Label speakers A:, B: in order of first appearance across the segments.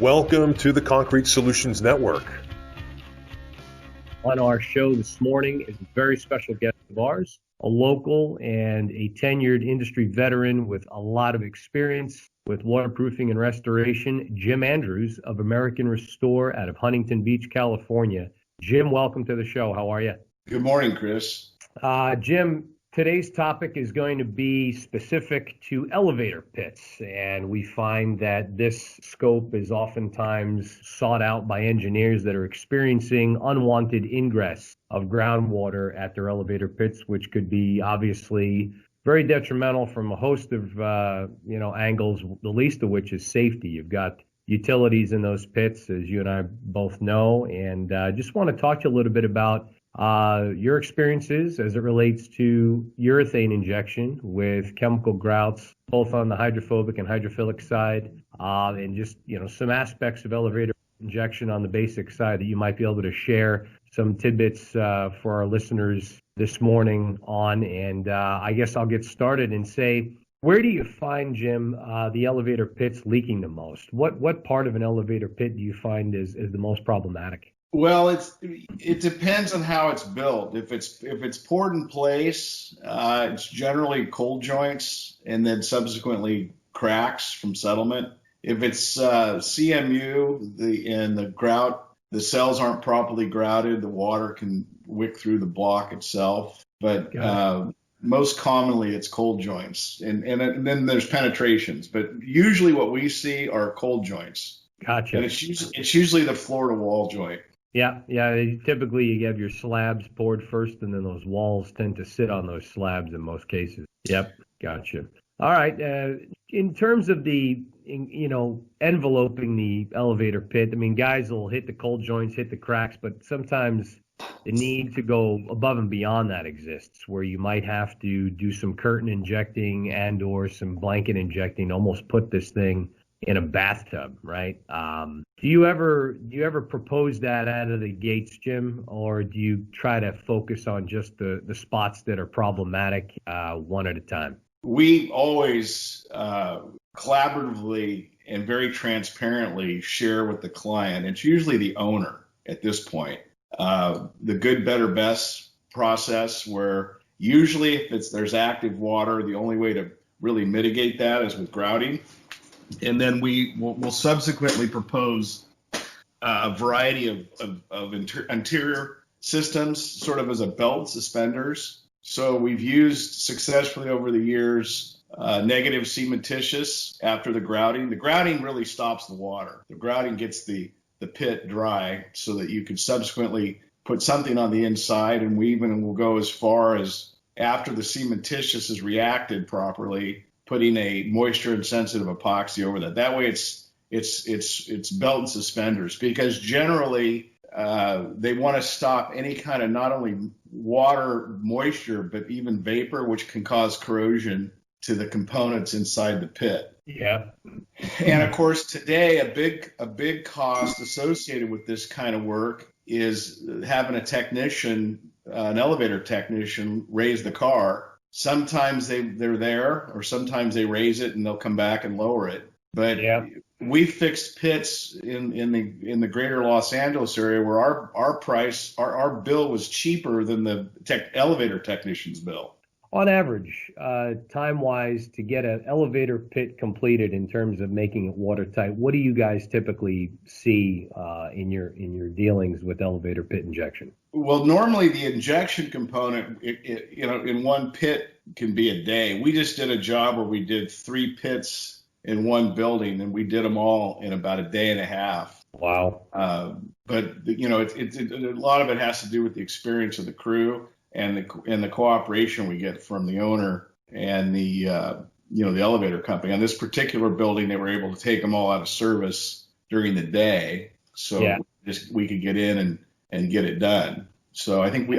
A: Welcome to the Concrete Solutions Network.
B: On our show this morning is a very special guest of ours, a local and a tenured industry veteran with a lot of experience with waterproofing and restoration, Jim Andrews of American Restore out of Huntington Beach, California. Jim, welcome to the show. How are you?
C: Good morning, Chris.
B: Jim, today's topic is going to be specific to elevator pits, and we find that this scope is oftentimes sought out by engineers that are experiencing unwanted ingress of groundwater at their elevator pits, which could be obviously very detrimental from a host of angles, the least of which is safety. You've got utilities in those pits, as you and I both know, and just want to talk to you a little bit about your experiences as it relates to urethane injection with chemical grouts, both on the hydrophobic and hydrophilic side, and just, some aspects of elevator injection on the basic side that you might be able to share some tidbits for our listeners this morning on. And I guess I'll get started and say, where do you find, Jim, the elevator pits leaking the most? What part of an elevator pit do you find is the most problematic?
C: Well, it depends on how it's built. If it's poured in place, it's generally cold joints and then subsequently cracks from settlement. If it's CMU and the grout, the cells aren't properly grouted, the water can wick through the block itself. But most commonly, it's cold joints, and then there's penetrations. But usually, what we see are cold joints.
B: Gotcha.
C: And it's usually the floor to wall joint.
B: Yeah. Typically, you have your slabs poured first, and then those walls tend to sit on those slabs in most cases. Yep. Gotcha. All right. In terms of the, enveloping the elevator pit, I mean, guys will hit the cold joints, hit the cracks, but sometimes the need to go above and beyond that exists, where you might have to do some curtain injecting and or some blanket injecting to almost put this thing in a bathtub, right? Do you ever propose that out of the gates, Jim, or do you try to focus on just the spots that are problematic one at a time?
C: We always collaboratively and very transparently share with the client. It's usually the owner at this point. The good, better, best process, where usually if there's active water, the only way to really mitigate that is with grouting. And then we'll subsequently propose a variety of interior systems, sort of as a belt and suspenders. So we've used successfully over the years negative cementitious after the grouting. The grouting really stops the water. The grouting gets the pit dry so that you can subsequently put something on the inside, and we even will go as far as, after the cementitious is reacted properly, putting a moisture insensitive epoxy over that. That way it's belt and suspenders, because generally they want to stop any kind of not only water moisture, but even vapor, which can cause corrosion to the components inside the pit.
B: Yeah.
C: And of course, today a big cost associated with this kind of work is having a technician, an elevator technician, raise the car. Sometimes they're there, or sometimes they raise it and they'll come back and lower it. But we fixed pits in the greater Los Angeles area where our bill was cheaper than the elevator technician's bill.
B: On average, time-wise, to get an elevator pit completed in terms of making it watertight, what do you guys typically see in your dealings with elevator pit injection?
C: Well, normally the injection component, in one pit can be a day. We just did a job where we did 3 pits in one building, and we did them all in about a day and a half.
B: Wow.
C: But a lot of it has to do with the experience of the crew and the cooperation we get from the owner and the elevator company. On this particular building, they were able to take them all out of service during the day, so we could get in and get it done. So I think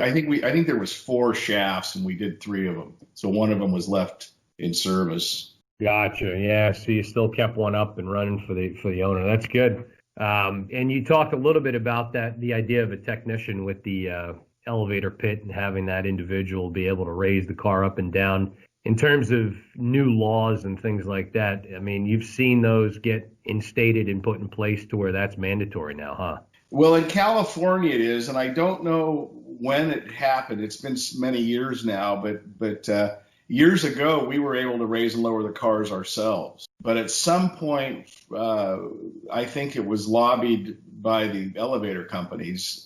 C: there was 4 shafts, and we did 3 of them. So one of them was left in service.
B: Gotcha. Yeah. So you still kept one up and running for the owner. That's good. And you talked a little bit about that, the idea of a technician with the elevator pit and having that individual be able to raise the car up and down. In terms of new laws and things like that, I mean, you've seen those get instated and put in place to where that's mandatory now, huh?
C: Well, in California it is, and I don't know when it happened. It's been many years now, but years ago we were able to raise and lower the cars ourselves. But at some point, I think it was lobbied by the elevator companies,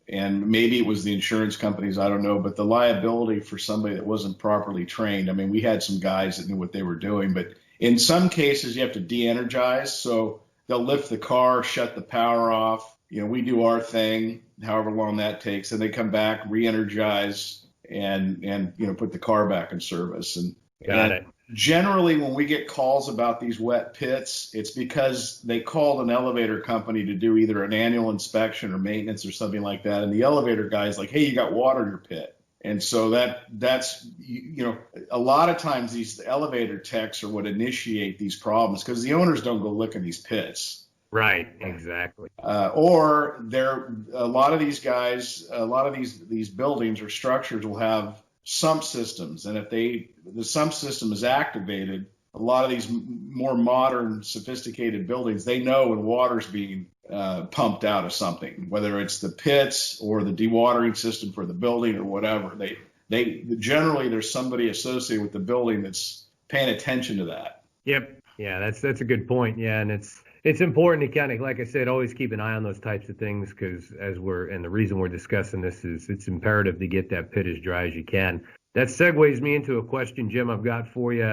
C: and maybe it was the insurance companies, I don't know, but the liability for somebody that wasn't properly trained, I mean, we had some guys that knew what they were doing, but in some cases you have to de-energize, so they'll lift the car, shut the power off, we do our thing, however long that takes, and they come back, re-energize, and put the car back in service.
B: Got it.
C: Generally, when we get calls about these wet pits, it's because they called an elevator company to do either an annual inspection or maintenance or something like that. And the elevator guy's like, hey, you got water in your pit. And so that's a lot of times these elevator techs are what initiate these problems because the owners don't go look in these pits.
B: Right, exactly.
C: Or a lot of these guys, a lot of these buildings or structures will have sump systems, and if the sump system is activated, a lot of these more modern, sophisticated buildings, they know when water's being pumped out of something, whether it's the pits or the dewatering system for the building or whatever. They generally there's somebody associated with the building that's paying attention to that.
B: Yep. Yeah, that's a good point. Yeah, and it's important to kind of, like I said, always keep an eye on those types of things because and the reason we're discussing this is it's imperative to get that pit as dry as you can. That segues me into a question, Jim, I've got for you.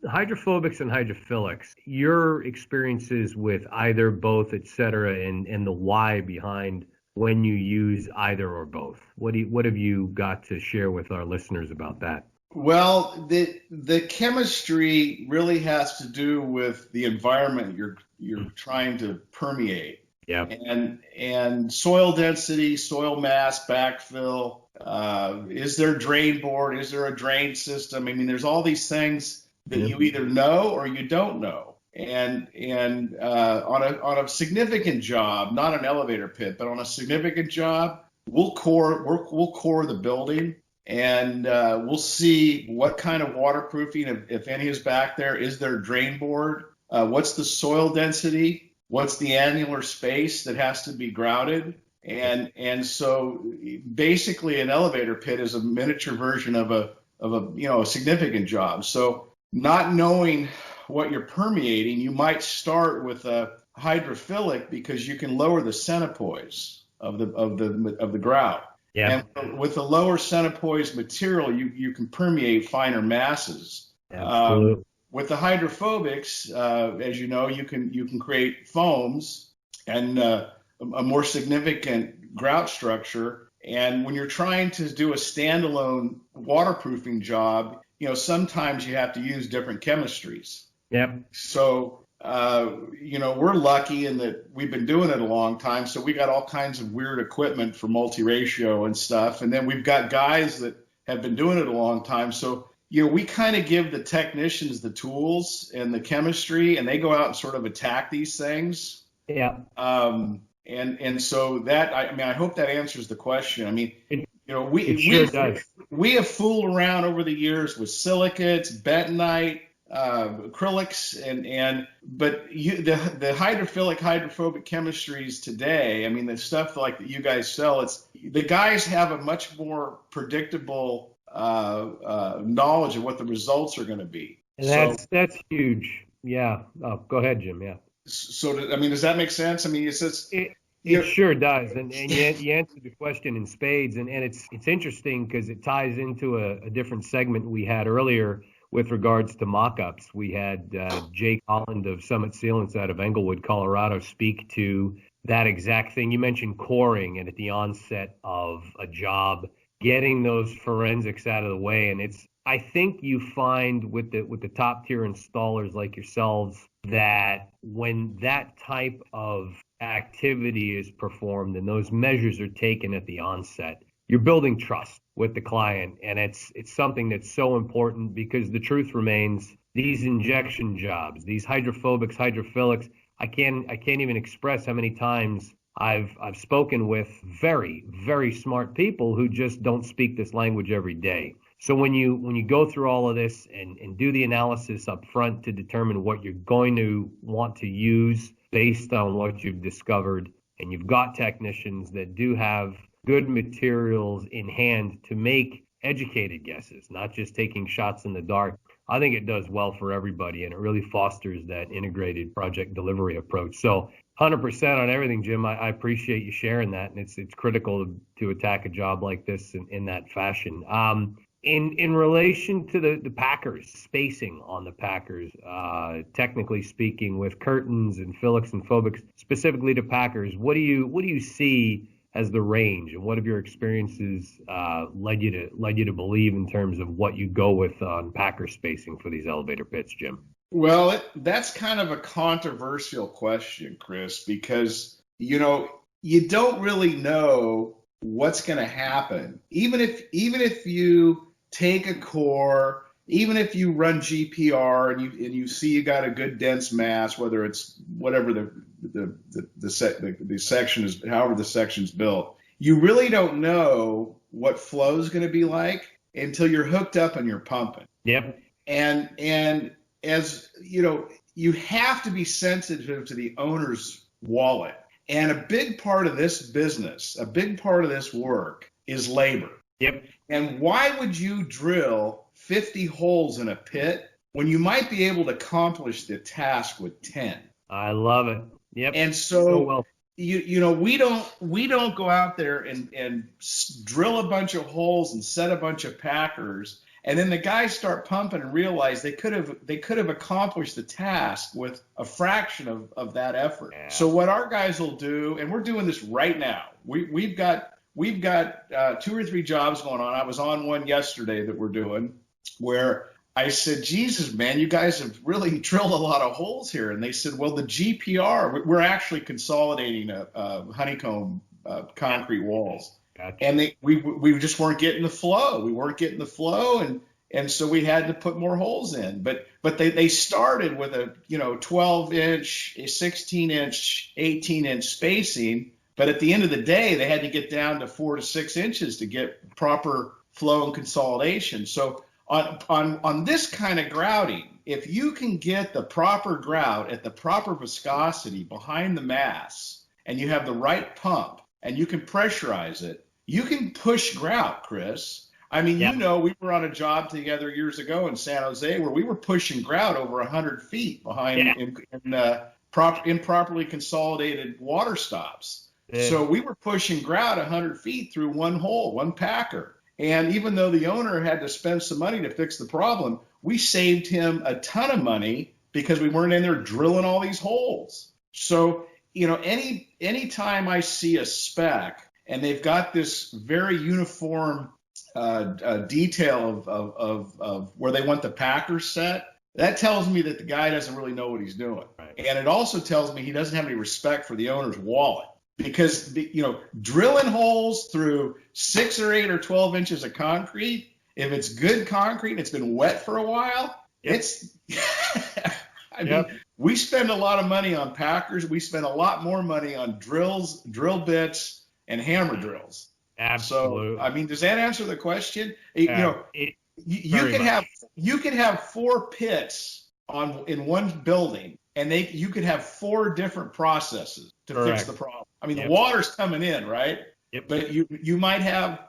B: Hydrophobics and hydrophilics, your experiences with either, both, et cetera, and the why behind when you use either or both. What have you got to share with our listeners about that?
C: Well, the chemistry really has to do with the environment you're trying to permeate.
B: Yeah.
C: And soil density, soil mass, backfill, is there drain board, is there a drain system? I mean, there's all these things that you either know or you don't know. And on a significant job, not an elevator pit, but on a significant job, we'll core the building. And we'll see what kind of waterproofing, if any, is back there. Is there a drain board? What's the soil density? What's the annular space that has to be grouted? And so basically an elevator pit is a miniature version of a significant job. So not knowing what you're permeating, you might start with a hydrophilic because you can lower the centipoise of the grout.
B: Yeah.
C: And with the lower centipoise material, you can permeate finer masses.
B: Absolutely.
C: With the hydrophobics, as you know, you can create foams and a more significant grout structure. And when you're trying to do a standalone waterproofing job, sometimes you have to use different chemistries.
B: Yep.
C: So we're lucky in that we've been doing it a long time, so we got all kinds of weird equipment for multi-ratio and stuff, and then we've got guys that have been doing it a long time, so we kind of give the technicians the tools and the chemistry, and they go out and sort of attack these things.
B: Yeah.
C: And so that, I hope that answers the question. I mean,
B: it sure does.
C: We have fooled around over the years with silicates, bentonite, acrylics, but the hydrophobic chemistries today, I mean, the stuff like that you guys sell, the guys have a much more predictable knowledge of what the results are going to be.
B: And that's huge. Yeah. Oh, go ahead, Jim. Yeah.
C: So, does that make sense? I mean,
B: it sure does, and you answered the question in spades, and it's interesting because it ties into a different segment we had earlier. With regards to mock-ups, we had Jake Holland of Summit Sealants out of Englewood, Colorado, speak to that exact thing. You mentioned coring, and at the onset of a job, getting those forensics out of the way. And I think you find with the top tier installers like yourselves that when that type of activity is performed and those measures are taken at the onset, you're building trust with the client, and it's something that's so important because the truth remains, these injection jobs, these hydrophobics, hydrophilics, I can't even express how many times I've spoken with very, very smart people who just don't speak this language every day. So when you go through all of this and do the analysis up front to determine what you're going to want to use based on what you've discovered, and you've got technicians that do have good materials in hand to make educated guesses, not just taking shots in the dark, I think it does well for everybody, and it really fosters that integrated project delivery approach. So 100% on everything, Jim. I appreciate you sharing that, and it's critical to attack a job like this in that fashion. In relation to the Packers, spacing on the Packers, technically speaking, with curtains and Phylix and Phobics, specifically to Packers, what do you see as the range, and what have your experiences led you to believe in terms of what you go with on Packer spacing for these elevator pits, Jim?
C: Well, that's kind of a controversial question, Chris, because, you don't really know what's going to happen. Even if you take a core, even if you run GPR and you see you got a good dense mass, whether it's whatever the section is, however the section's built, you really don't know what flow is going to be like until you're hooked up and you're pumping.
B: Yep.
C: And as you have to be sensitive to the owner's wallet. And a big part of this business, a big part of this work is labor.
B: Yep.
C: And why would you drill 50 holes in a pit when you might be able to accomplish the task with 10?
B: I love it. Yep.
C: And so we don't go out there and drill a bunch of holes and set a bunch of Packers, and then the guys start pumping and realize they could have accomplished the task with a fraction of that effort. Yeah. So what our guys will do, and we're doing this right now. We've got 2 or 3 jobs going on. I was on one yesterday that we're doing where I said, Jesus, man, you guys have really drilled a lot of holes here. And they said, well, the GPR, we're actually consolidating a honeycomb concrete walls. Gotcha. And we just weren't getting the flow. We weren't getting the flow, and so we had to put more holes in. But they started with a 12-inch, a 16-inch, 18-inch spacing. But at the end of the day, they had to get down to 4 to 6 inches to get proper flow and consolidation. So on this kind of grouting, if you can get the proper grout at the proper viscosity behind the mass, and you have the right pump, and you can pressurize it, you can push grout, Chris. I mean,
B: Yep.
C: We were on a job together years ago in San Jose where we were pushing grout over 100 feet behind improperly consolidated water stops. Yeah. So we were pushing grout 100 feet through one hole, one Packer. And even though the owner had to spend some money to fix the problem, we saved him a ton of money because we weren't in there drilling all these holes. So, any time I see a spec and they've got this very uniform detail of where they want the Packers set, that tells me that the guy doesn't really know what he's doing. Right. And it also tells me he doesn't have any respect for the owner's wallet. Because, drilling holes through 6 or 8 or 12 inches of concrete, if it's good concrete and it's been wet for a while, yep. We spend a lot of money on Packers. We spend a lot more money on drills, drill bits, and hammer drills.
B: Absolutely.
C: So, does that answer the question? You could have 4 pits in one building, and you could have 4 different processes to Correct. Fix the problem. The water's coming in, right?
B: Yep.
C: But you might have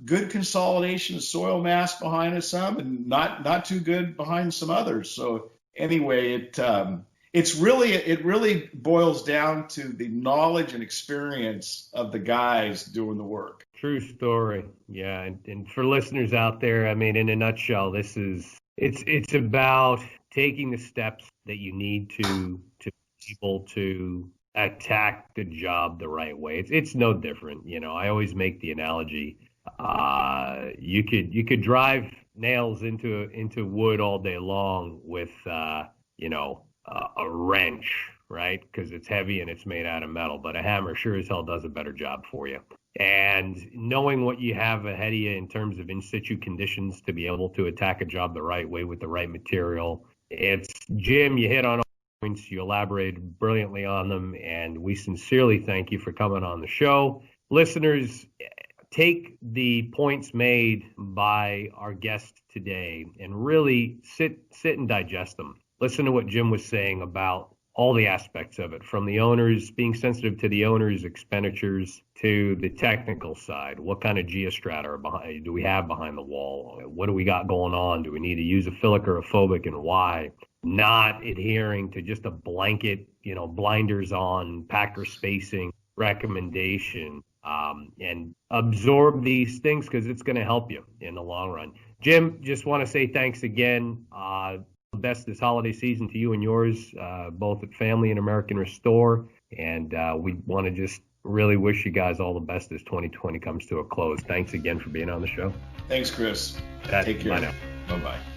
C: good consolidation of soil mass behind some, and not too good behind some others. So anyway, it really boils down to the knowledge and experience of the guys doing the work.
B: True story. Yeah, and for listeners out there, in a nutshell, it's about taking the steps that you need to be able to attack the job the right way. It's no different. I always make the analogy. You could drive nails into wood all day long with a wrench, right? Because it's heavy and it's made out of metal. But a hammer sure as hell does a better job for you. And knowing what you have ahead of you in terms of in situ conditions to be able to attack a job the right way with the right material. Jim, you hit on all points, you elaborated brilliantly on them, and we sincerely thank you for coming on the show. Listeners, take the points made by our guest today and really sit and digest them. Listen to what Jim was saying about all the aspects of it, from the owners, being sensitive to the owner's expenditures, to the technical side. What kind of geostrata do we have behind the wall? What do we got going on? Do we need to use a philic or a phobic, and why? Not adhering to just a blanket, blinders on, packer spacing recommendation, and absorb these things because it's going to help you in the long run. Jim, just want to say thanks again. Best this holiday season to you and yours, both at Family and American Restore. And we want to just really wish you guys all the best as 2020 comes to a close. Thanks again for being on the show.
C: Thanks, Chris.
B: Take care.
C: Bye now. Bye-bye.